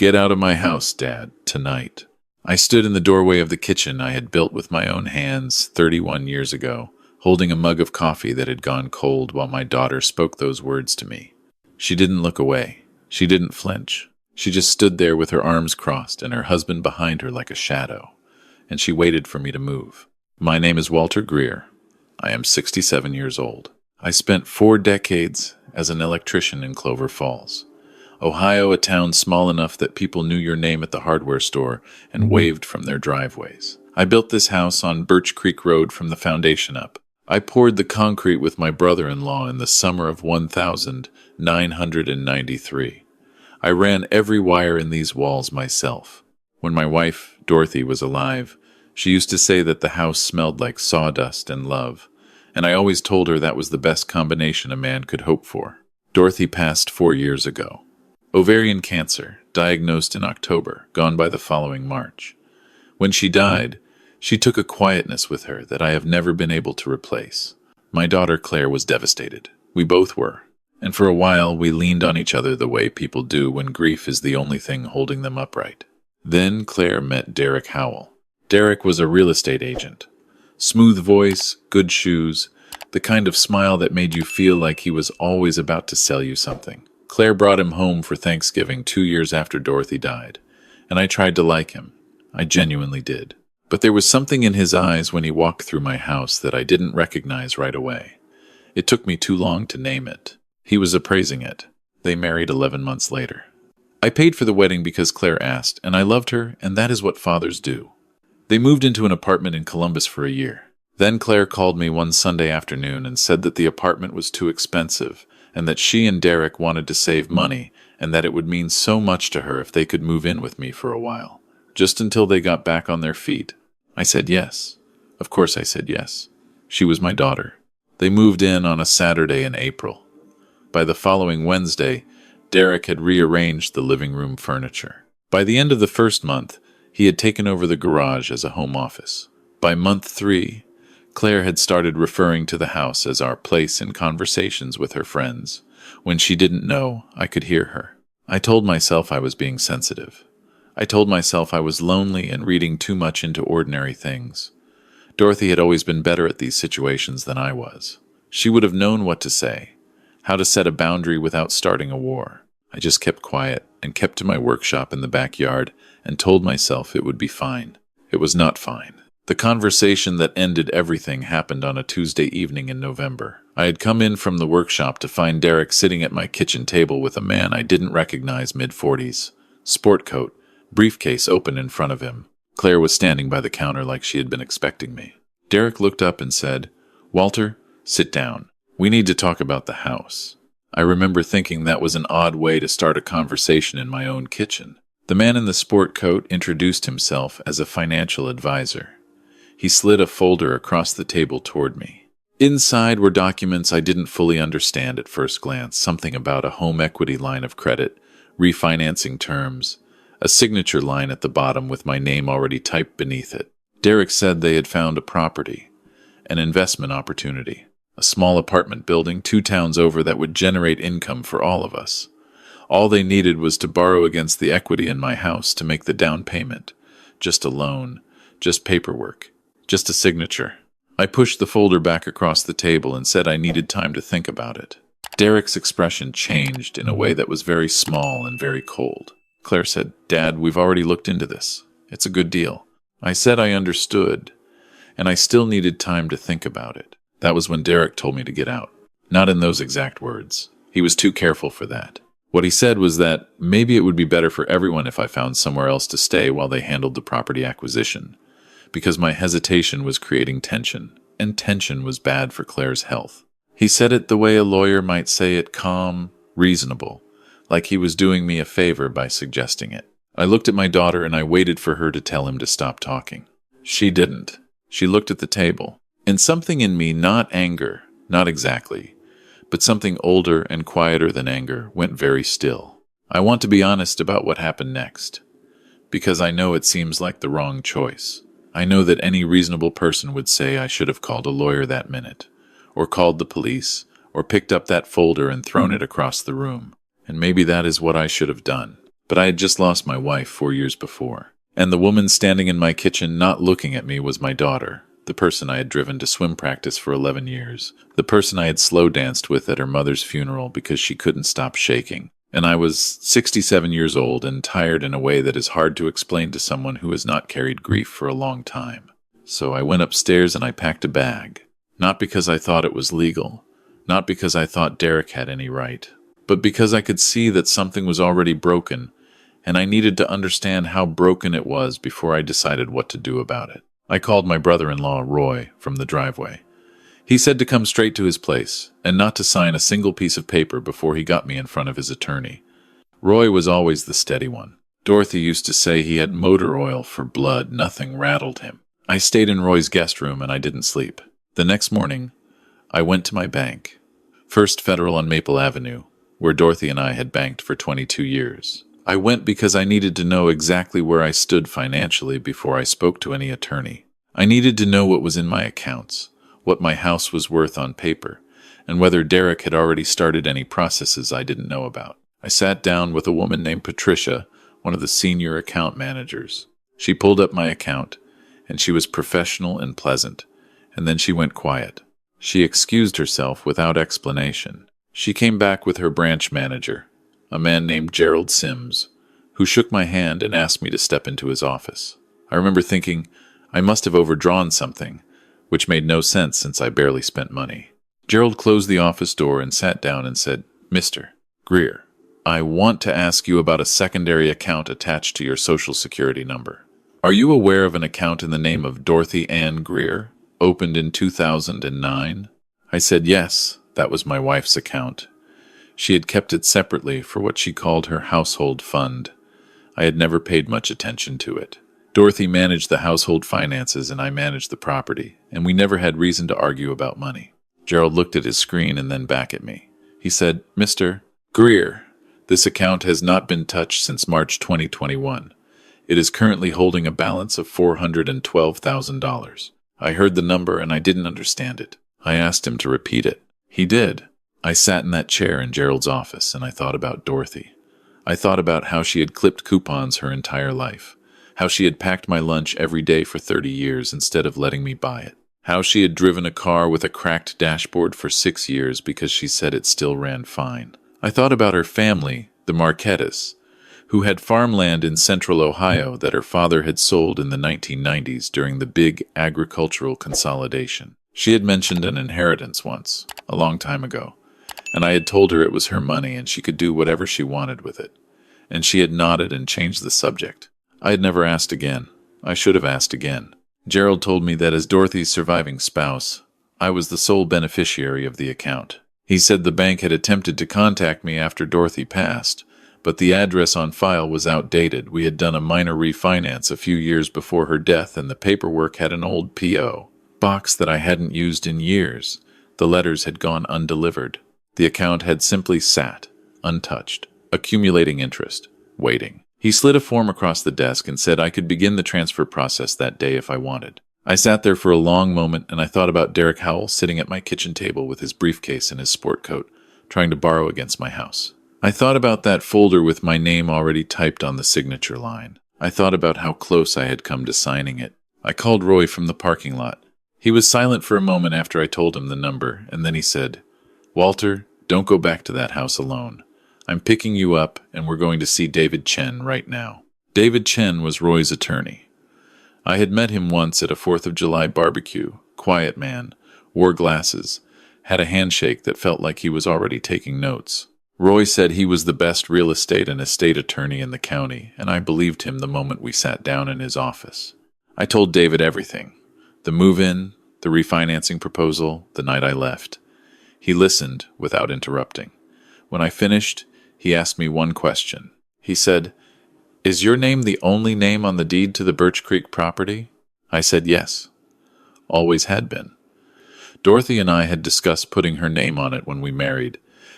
"Get out of my house, Dad, tonight." I stood in the doorway of the kitchen I had built with my own hands 31 years ago, holding a mug of coffee that had gone cold while my daughter spoke those words to me. She didn't look away. She didn't flinch. She just stood there with her arms crossed and her husband behind her like a shadow, and she waited for me to move. My name is Walter Greer. I am 67 years old. I spent 4 decades as an electrician in Clover Falls, Ohio, a town small enough that people knew your name at the hardware store and waved from their driveways. I built this house on Birch Creek Road from the foundation up. I poured the concrete with my brother-in-law in the summer of 1993. I ran every wire in these walls myself. When my wife, Dorothy, was alive, she used to say that the house smelled like sawdust and love, and I always told her that was the best combination a man could hope for. Dorothy passed 4 years ago. Ovarian cancer, diagnosed in October, gone by the following March. When she died, she took a quietness with her that I have never been able to replace. My daughter Claire was devastated. We both were. And for a while, we leaned on each other the way people do when grief is the only thing holding them upright. Then Claire met Derek Howell. Derek was a real estate agent. Smooth voice, good shoes, the kind of smile that made you feel like he was always about to sell you something. Claire brought him home for Thanksgiving 2 years after Dorothy died, and I tried to like him. I genuinely did. But there was something in his eyes when he walked through my house that I didn't recognize right away. It took me too long to name it. He was appraising it. They married 11 months later. I paid for the wedding because Claire asked, and I loved her, and that is what fathers do. They moved into an apartment in Columbus for a year. Then Claire called me one Sunday afternoon and said that the apartment was too expensive, and that she and Derek wanted to save money, and that it would mean so much to her if they could move in with me for a while, just until they got back on their feet. I said yes. Of course I said yes. She was my daughter. They moved in on a Saturday in April. By the following Wednesday, Derek had rearranged the living room furniture. By the end of the first month, he had taken over the garage as a home office. By month 3, Claire had started referring to the house as our place in conversations with her friends. When she didn't know, I could hear her. I told myself I was being sensitive. I told myself I was lonely and reading too much into ordinary things. Dorothy had always been better at these situations than I was. She would have known what to say, how to set a boundary without starting a war. I just kept quiet and kept to my workshop in the backyard and told myself it would be fine. It was not fine. The conversation that ended everything happened on a Tuesday evening in November. I had come in from the workshop to find Derek sitting at my kitchen table with a man I didn't recognize, mid-40s, sport coat, briefcase open in front of him. Claire was standing by the counter like she had been expecting me. Derek looked up and said, "Walter, sit down. We need to talk about the house." I remember thinking that was an odd way to start a conversation in my own kitchen. The man in the sport coat introduced himself as a financial advisor. He slid a folder across the table toward me. Inside were documents I didn't fully understand at first glance, something about a home equity line of credit, refinancing terms, a signature line at the bottom with my name already typed beneath it. Derek said they had found a property, an investment opportunity, a small apartment building 2 towns over that would generate income for all of us. All they needed was to borrow against the equity in my house to make the down payment. Just a loan, just paperwork. Just a signature. I pushed the folder back across the table and said I needed time to think about it. Derek's expression changed in a way that was very small and very cold. Claire said, "Dad, we've already looked into this. It's a good deal." I said I understood, and I still needed time to think about it. That was when Derek told me to get out. Not in those exact words. He was too careful for that. What he said was that maybe it would be better for everyone if I found somewhere else to stay while they handled the property acquisition, because my hesitation was creating tension, and tension was bad for Claire's health. He said it the way a lawyer might say it, calm, reasonable, like he was doing me a favor by suggesting it. I looked at my daughter and I waited for her to tell him to stop talking. She didn't. She looked at the table, and something in me, not anger, not exactly, but something older and quieter than anger, went very still. I want to be honest about what happened next, because I know it seems like the wrong choice. I know that any reasonable person would say I should have called a lawyer that minute, or called the police, or picked up that folder and thrown it across the room. And maybe that is what I should have done. But I had just lost my wife 4 years before. And the woman standing in my kitchen not looking at me was my daughter, the person I had driven to swim practice for 11 years, the person I had slow danced with at her mother's funeral because she couldn't stop shaking. And I was 67 years old and tired in a way that is hard to explain to someone who has not carried grief for a long time. So I went upstairs and I packed a bag. Not because I thought it was legal, not because I thought Derek had any right, but because I could see that something was already broken, and I needed to understand how broken it was before I decided what to do about it. I called my brother-in-law, Roy, from the driveway. He said to come straight to his place, and not to sign a single piece of paper before he got me in front of his attorney. Roy was always the steady one. Dorothy used to say he had motor oil for blood, nothing rattled him. I stayed in Roy's guest room and I didn't sleep. The next morning, I went to my bank, First Federal on Maple Avenue, where Dorothy and I had banked for 22 years. I went because I needed to know exactly where I stood financially before I spoke to any attorney. I needed to know what was in my accounts, what my house was worth on paper, and whether Derek had already started any processes I didn't know about. I sat down with a woman named Patricia, one of the senior account managers. She pulled up my account, and she was professional and pleasant, and then she went quiet. She excused herself without explanation. She came back with her branch manager, a man named Gerald Sims, who shook my hand and asked me to step into his office. I remember thinking I must have overdrawn something, which made no sense since I barely spent money. Gerald closed the office door and sat down and said, "Mr. Greer, I want to ask you about a secondary account attached to your Social Security number. Are you aware of an account in the name of Dorothy Ann Greer, opened in 2009? I said yes, that was my wife's account. She had kept it separately for what she called her household fund. I had never paid much attention to it. Dorothy managed the household finances and I managed the property, and we never had reason to argue about money. Gerald looked at his screen and then back at me. He said, "Mr. Greer, this account has not been touched since March 2021. It is currently holding a balance of $412,000. I heard the number and I didn't understand it. I asked him to repeat it. He did. I sat in that chair in Gerald's office and I thought about Dorothy. I thought about how she had clipped coupons her entire life, how she had packed my lunch every day for 30 years instead of letting me buy it, how she had driven a car with a cracked dashboard for 6 years because she said it still ran fine. I thought about her family, the Marquettas, who had farmland in central Ohio that her father had sold in the 1990s during the big agricultural consolidation. She had mentioned an inheritance once, a long time ago, and I had told her it was her money and she could do whatever she wanted with it. And she had nodded and changed the subject. I had never asked again. I should have asked again. Gerald told me that as Dorothy's surviving spouse, I was the sole beneficiary of the account. He said the bank had attempted to contact me after Dorothy passed, but the address on file was outdated. We had done a minor refinance a few years before her death, and the paperwork had an old P.O. box that I hadn't used in years. The letters had gone undelivered. The account had simply sat, untouched, accumulating interest, waiting. He slid a form across the desk and said I could begin the transfer process that day if I wanted. I sat there for a long moment and I thought about Derek Howell sitting at my kitchen table with his briefcase and his sport coat, trying to borrow against my house. I thought about that folder with my name already typed on the signature line. I thought about how close I had come to signing it. I called Roy from the parking lot. He was silent for a moment after I told him the number, and then he said, "Walter, don't go back to that house alone. I'm picking you up, and we're going to see David Chen right now." David Chen was Roy's attorney. I had met him once at a 4th of July barbecue. Quiet man, wore glasses, had a handshake that felt like he was already taking notes. Roy said he was the best real estate and estate attorney in the county, and I believed him the moment we sat down in his office. I told David everything. The move-in, the refinancing proposal, the night I left. He listened without interrupting. When I finished, he asked me one question. He said, "Is your name the only name on the deed to the Birch Creek property?" I said yes. Always had been. Dorothy and I had discussed putting her name on it when we married,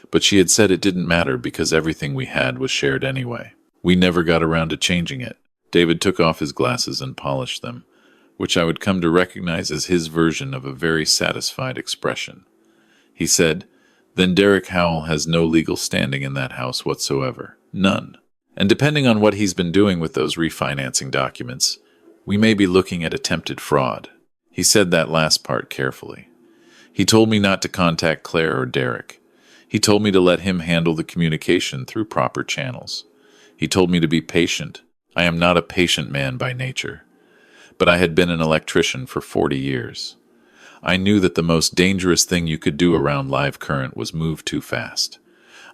but she had said it didn't matter because everything we had was shared anyway. We never got around to changing it. David took off his glasses and polished them, which I would come to recognize as his version of a very satisfied expression. He said, "Then Derek Howell has no legal standing in that house whatsoever. None. And depending on what he's been doing with those refinancing documents, we may be looking at attempted fraud. He said that last part carefully. He told me not to contact Claire or Derek. He told me to let him handle the communication through proper channels. He told me to be patient. I am not a patient man by nature, but I had been an electrician for 40 years. I knew that the most dangerous thing you could do around live current was move too fast.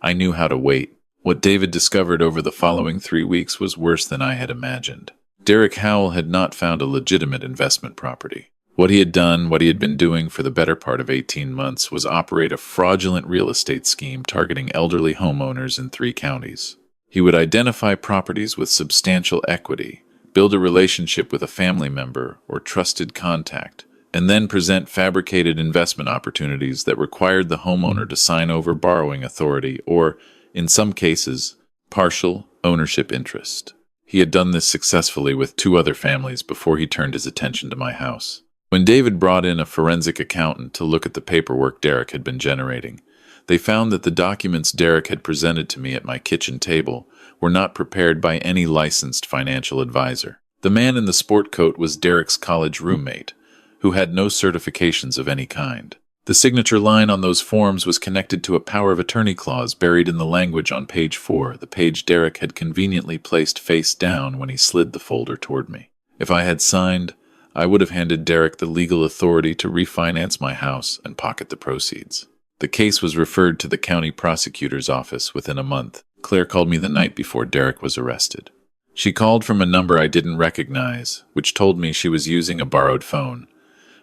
I knew how to wait. What David discovered over the following 3 weeks was worse than I had imagined. Derek Howell had not found a legitimate investment property. What he had done, what he had been doing for the better part of 18 months, was operate a fraudulent real estate scheme targeting elderly homeowners in 3 counties. He would identify properties with substantial equity, build a relationship with a family member or trusted contact, and then present fabricated investment opportunities that required the homeowner to sign over borrowing authority or, in some cases, partial ownership interest. He had done this successfully with 2 other families before he turned his attention to my house. When David brought in a forensic accountant to look at the paperwork Derek had been generating, they found that the documents Derek had presented to me at my kitchen table were not prepared by any licensed financial advisor. The man in the sport coat was Derek's college roommate, who had no certifications of any kind. The signature line on those forms was connected to a power of attorney clause buried in the language on page 4, the page Derek had conveniently placed face down when he slid the folder toward me. If I had signed, I would have handed Derek the legal authority to refinance my house and pocket the proceeds. The case was referred to the county prosecutor's office within a month. Claire called me the night before Derek was arrested. She called from a number I didn't recognize, which told me she was using a borrowed phone,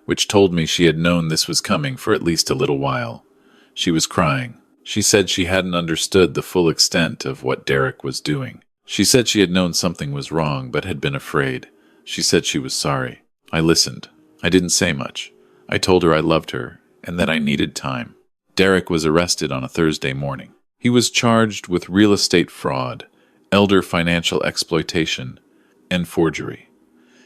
which told me she had known this was coming for at least a little while. She was crying. She said she hadn't understood the full extent of what Derek was doing. She said she had known something was wrong, but had been afraid. She said she was sorry. I listened. I didn't say much. I told her I loved her, and that I needed time. Derek was arrested on a Thursday morning. He was charged with real estate fraud, elder financial exploitation, and forgery.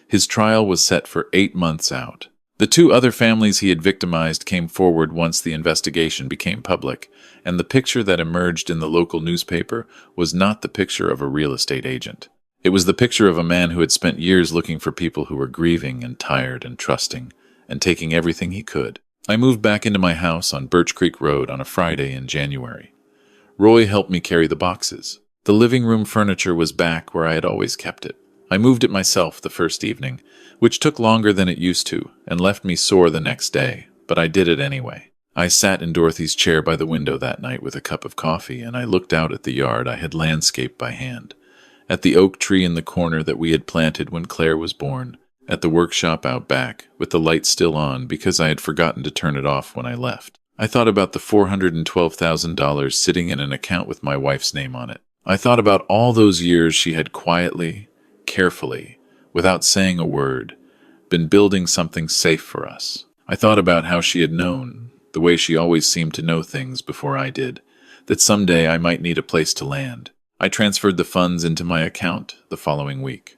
His trial was set for 8 months out. The 2 other families he had victimized came forward once the investigation became public, and the picture that emerged in the local newspaper was not the picture of a real estate agent. It was the picture of a man who had spent years looking for people who were grieving and tired and trusting, and taking everything he could. I moved back into my house on Birch Creek Road on a Friday in January. Roy helped me carry the boxes. The living room furniture was back where I had always kept it. I moved it myself the first evening, which took longer than it used to, and left me sore the next day, but I did it anyway. I sat in Dorothy's chair by the window that night with a cup of coffee, and I looked out at the yard I had landscaped by hand, at the oak tree in the corner that we had planted when Claire was born, at the workshop out back, with the light still on because I had forgotten to turn it off when I left. I thought about the $412,000 sitting in an account with my wife's name on it. I thought about all those years she had quietly, carefully, without saying a word, been building something safe for us. I thought about how she had known, the way she always seemed to know things before I did, that someday I might need a place to land. I transferred the funds into my account the following week.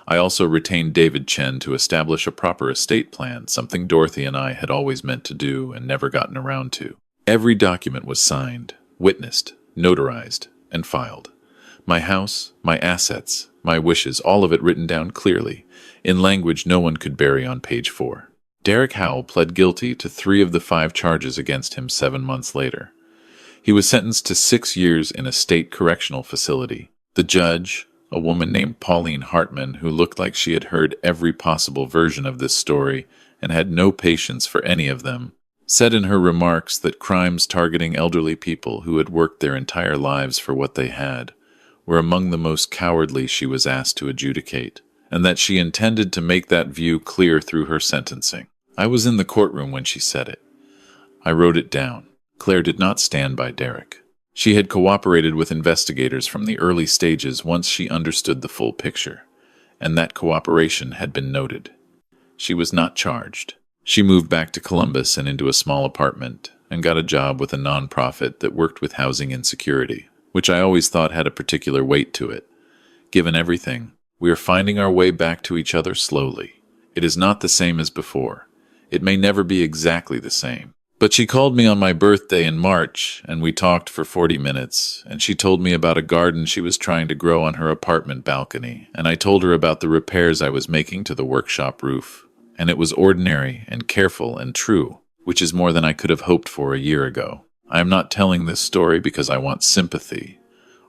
I also retained David Chen to establish a proper estate plan, something Dorothy and I had always meant to do and never gotten around to. Every document was signed, witnessed, notarized, and filed. My house, my assets, my wishes, all of it written down clearly, in language no one could bury on page 4. Derek Howell pled guilty to 3 of the 5 charges against him 7 months later. He was sentenced to 6 years in a state correctional facility. The judge, a woman named Pauline Hartman, who looked like she had heard every possible version of this story and had no patience for any of them, said in her remarks that crimes targeting elderly people who had worked their entire lives for what they had were among the most cowardly she was asked to adjudicate, and that she intended to make that view clear through her sentencing. I was in the courtroom when she said it. I wrote it down. Claire did not stand by Derek. She had cooperated with investigators from the early stages once she understood the full picture, and that cooperation had been noted. She was not charged. She moved back to Columbus and into a small apartment and got a job with a nonprofit that worked with housing insecurity, which I always thought had a particular weight to it. Given everything, we are finding our way back to each other slowly. It is not the same as before. It may never be exactly the same, But she called me on my birthday in March, and we talked for 40 minutes, and she told me about a garden she was trying to grow on her apartment balcony, and I told her about the repairs I was making to the workshop roof. And it was ordinary and careful and true, which is more than I could have hoped for a year ago. I am not telling this story because I want sympathy,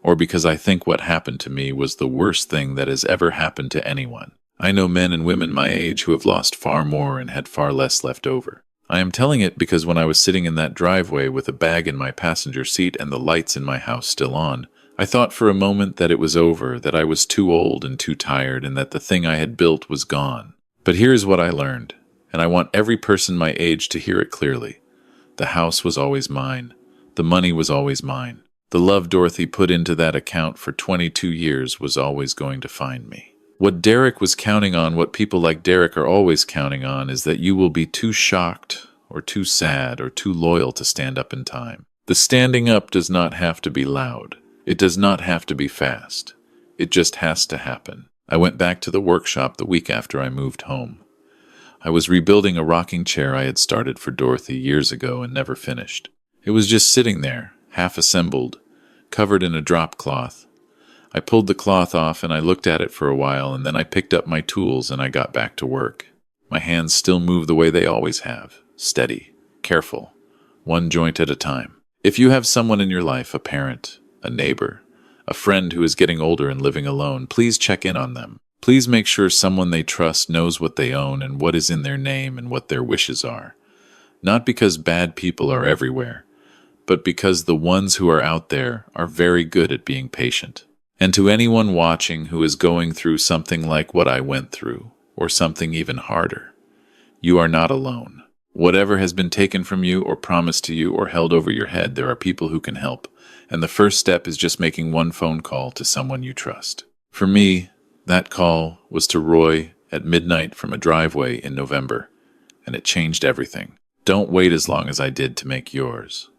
or because I think what happened to me was the worst thing that has ever happened to anyone. I know men and women my age who have lost far more and had far less left over. I am telling it because when I was sitting in that driveway with a bag in my passenger seat and the lights in my house still on, I thought for a moment that it was over, that I was too old and too tired, and that the thing I had built was gone. But here's what I learned, and I want every person my age to hear it clearly. The house was always mine. The money was always mine. The love Dorothy put into that account for 22 years was always going to find me. What Derek was counting on, what people like Derek are always counting on, is that you will be too shocked or too sad or too loyal to stand up in time. The standing up does not have to be loud. It does not have to be fast. It just has to happen. I went back to the workshop the week after I moved home. I was rebuilding a rocking chair I had started for Dorothy years ago and never finished. It was just sitting there, half assembled, covered in a drop cloth. I pulled the cloth off and I looked at it for a while, and then I picked up my tools and I got back to work. My hands still move the way they always have, steady, careful, one joint at a time. If you have someone in your life, a parent, a neighbor, a friend who is getting older and living alone, please check in on them. Please make sure someone they trust knows what they own and what is in their name and what their wishes are. Not because bad people are everywhere, but because the ones who are out there are very good at being patient. And to anyone watching who is going through something like what I went through, or something even harder, you are not alone. Whatever has been taken from you or promised to you or held over your head, there are people who can help. And the first step is just making one phone call to someone you trust. For me, that call was to Roy at midnight from a driveway in November, and it changed everything. Don't wait as long as I did to make yours.